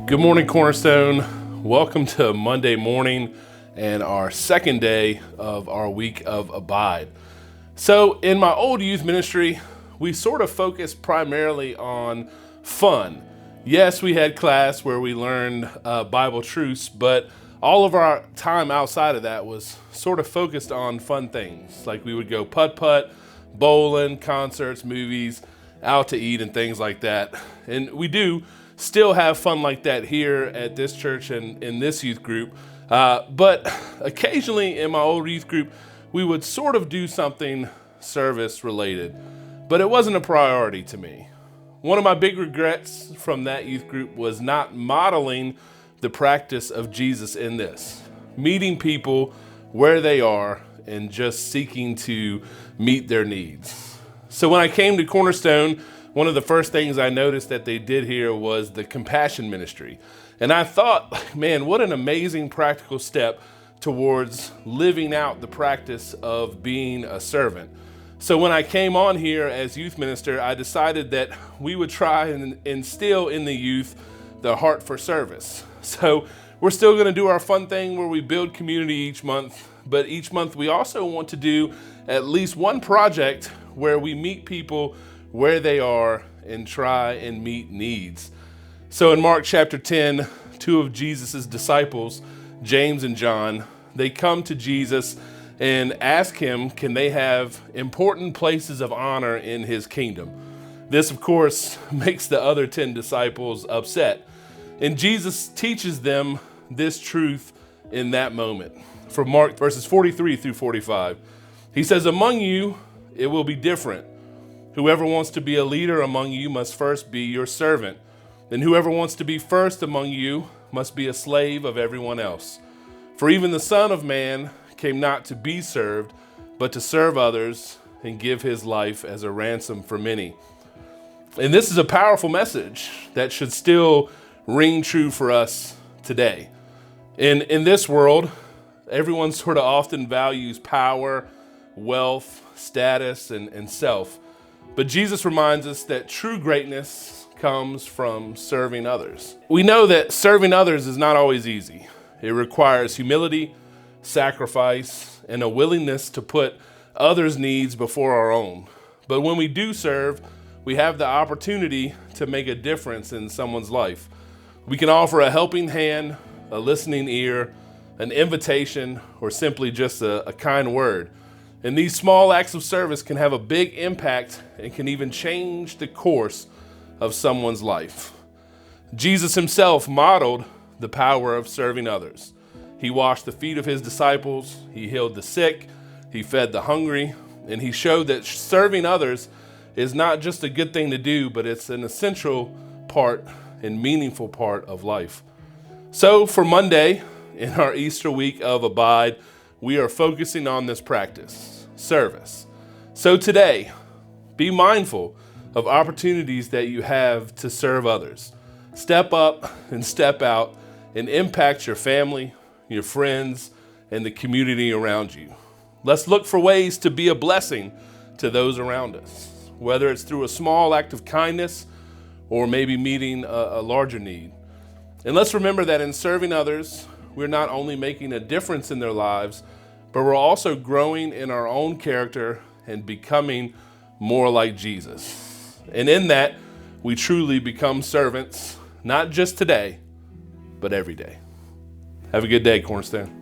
Good morning, Cornerstone. Welcome to Monday morning and our second day of our week of Abide. So in my old youth ministry, we sort of focused primarily on fun. Yes, we had class where we learned Bible truths, but all of our time outside of that was sort of focused on fun things. Like we would go putt-putt, bowling, concerts, movies, out to eat and things like that. And we do still have fun like that here at this church and in this youth group. But occasionally in my old youth group, we would sort of do something service related, but it wasn't a priority to me. One of my big regrets from that youth group was not modeling the practice of Jesus in this, meeting people where they are and just seeking to meet their needs. So when I came to Cornerstone, one of the first things I noticed that they did here was the compassion ministry. And I thought, man, what an amazing practical step towards living out the practice of being a servant. So when I came on here as youth minister, I decided that we would try and instill in the youth the heart for service. So we're still going to do our fun thing where we build community each month, but each month we also want to do at least one project where we meet people where they are and try and meet needs. So in Mark chapter 10, two of Jesus' disciples, James and John, they come to Jesus and ask him, can they have important places of honor in his kingdom? This, of course, makes the other 10 disciples upset. And Jesus teaches them this truth in that moment. From Mark verses 43 through 45, he says, among you, it will be different. Whoever wants to be a leader among you must first be your servant. And whoever wants to be first among you must be a slave of everyone else. For even the Son of Man came not to be served, but to serve others and give his life as a ransom for many. And this is a powerful message that should still ring true for us today. In this world, everyone sort of often values power, wealth, status, and self. But Jesus reminds us that true greatness comes from serving others. We know that serving others is not always easy. It requires humility, sacrifice, and a willingness to put others' needs before our own. But when we do serve, we have the opportunity to make a difference in someone's life. We can offer a helping hand, a listening ear, an invitation, or simply just a kind word. And these small acts of service can have a big impact and can even change the course of someone's life. Jesus himself modeled the power of serving others. He washed the feet of his disciples, he healed the sick, he fed the hungry, and he showed that serving others is not just a good thing to do, but it's an essential part and meaningful part of life. So for Monday, in our Easter week of Abide, we are focusing on this practice, service. So today, be mindful of opportunities that you have to serve others. Step up and step out and impact your family, your friends, and the community around you. Let's look for ways to be a blessing to those around us, whether it's through a small act of kindness or maybe meeting a larger need. And let's remember that in serving others, we're not only making a difference in their lives, but we're also growing in our own character and becoming more like Jesus. And in that, we truly become servants, not just today, but every day. Have a good day, Cornerstone.